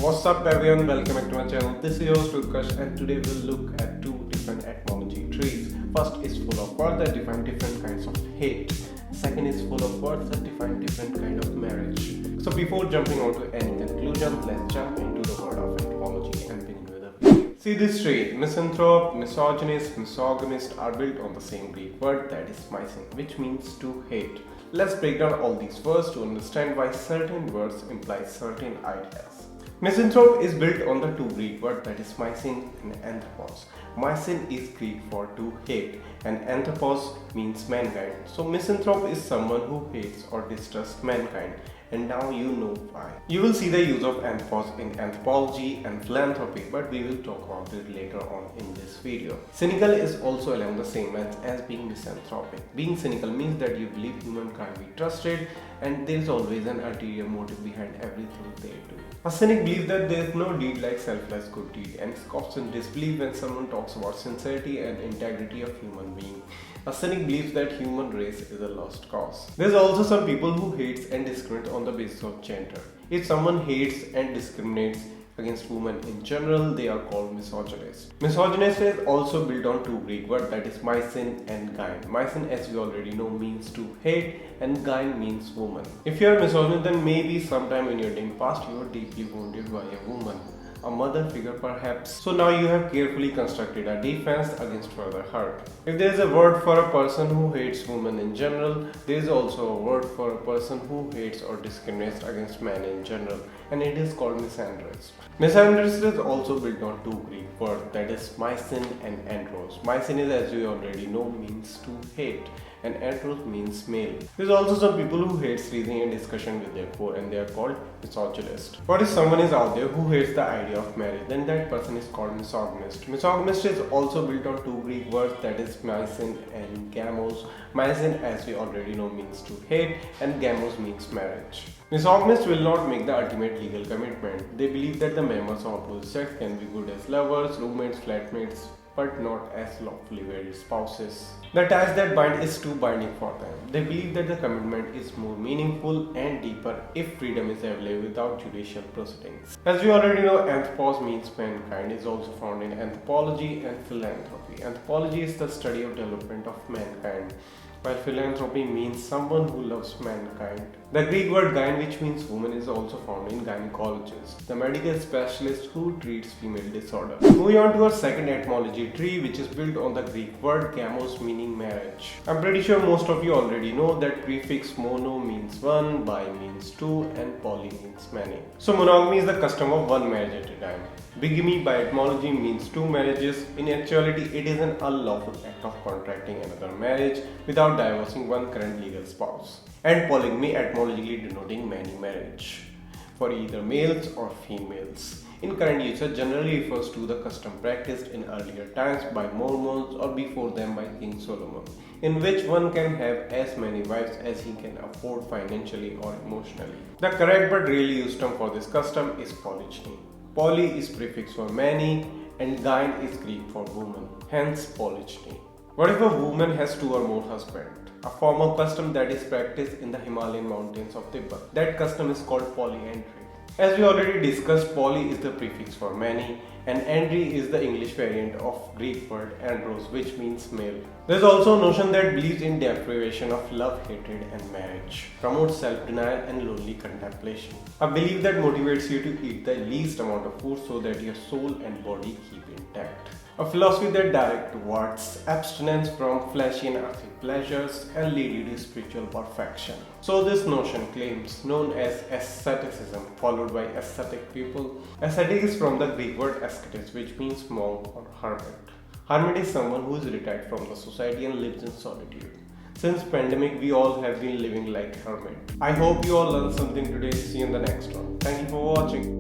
What's up everyone, welcome back to my channel. This is your host Utkarsh and today we'll look at two different etymology trees. First is full of words that define different kinds of hate. Second is full of words that define different kind of marriage. So before jumping on to any conclusion, let's jump into the world of etymology and begin with a video. See this tree, misanthrope, misogynist, misogamist are built on the same Greek word that is misin, which means to hate. Let's break down all these words to understand why certain words imply certain ideas. Misanthrope is built on the two Greek words that is mysin and anthropos. Mysin is Greek for to hate and anthropos means mankind. So misanthrope is someone who hates or distrusts mankind, and now you know why. You will see the use of anthropos in anthropology and philanthropy, but we will talk about it later on in this video. Cynical is also along the same lines as being misanthropic. Being cynical means that you believe human can't be trusted and there is always an ulterior motive behind everything they do. A cynic believes that there is no deed like selfless good deed and scoffs in disbelief when someone talks about sincerity and integrity of human being. A cynic believes that human race is a lost cause. There's also some people who hates and discriminates on the basis of gender. If someone hates and discriminates against women in general, they are called misogynist. Misogynist is also built on two Greek words that is mysin and gyne. Mysin, as we already know, means to hate and gyne means woman. If you are misogynist, then maybe sometime in your dim past you were deeply wounded by a woman, a mother figure perhaps. So now you have carefully constructed a defense against further hurt. If there is a word for a person who hates women in general, there is also a word for a person who hates or discriminates against men in general, and it is called misandrist. Misandrist is also built on two Greek words that is mysin and andros. Mysin is, as you already know, means to hate and andros means male. There's also some people who hates reasoning and discussion with their core and they are called misogynist. What if someone is out there who hates the idea of marriage? Then that person is called misogynist. Misogynist is also built on two Greek words that is mysin and gamos. Mysin, as we already know, means to hate and gamos means marriage. Misogynists will not make the ultimate legal commitment. They believe that the members of opposite sex can be good as lovers, roommates, flatmates, but not as lawfully wedded spouses. The ties that bind is too binding for them. They believe that the commitment is more meaningful and deeper if freedom is available without judicial proceedings. As we already know, anthropos means mankind is also found in anthropology and philanthropy. Anthropology is the study of development of mankind, while philanthropy means someone who loves mankind. The Greek word gyne, which means woman, is also found in gynecologists, the medical specialist who treats female disorders. Moving on to our second etymology tree, which is built on the Greek word gamos meaning marriage. I'm pretty sure most of you already know that prefix mono means one, bi means two, and poly means many. So monogamy is the custom of one marriage at a time. Bigamy by etymology means two marriages. In actuality, it is an unlawful act of contracting another marriage without divorcing one current legal spouse. And polygamy etymologically denoting many marriage for either males or females. In current usage generally refers to the custom practiced in earlier times by Mormons or before them by King Solomon, in which one can have as many wives as he can afford financially or emotionally. The correct but rarely used term for this custom is polygyny. Poly is prefix for many and gyne is Greek for woman, hence polygyny. What if a woman has two or more husbands? A form of custom that is practiced in the Himalayan mountains of Tibet. That custom is called polyandry. As we already discussed, poly is the prefix for many and andry is the English variant of Greek word andros, which means male. There is also a notion that believes in deprivation of love, hatred and marriage, promotes self-denial and lonely contemplation. A belief that motivates you to eat the least amount of food so that your soul and body keep intact. A philosophy that directs towards abstinence from fleshy and earthly pleasures and lead you to spiritual perfection. So this notion claims, known as asceticism, followed by ascetic people. Ascetic is from the Greek word ascetes, which means monk or hermit. Hermit is someone who is retired from the society and lives in solitude. Since pandemic, we all have been living like hermit. I hope you all learned something today. See you in the next one. Thank you for watching.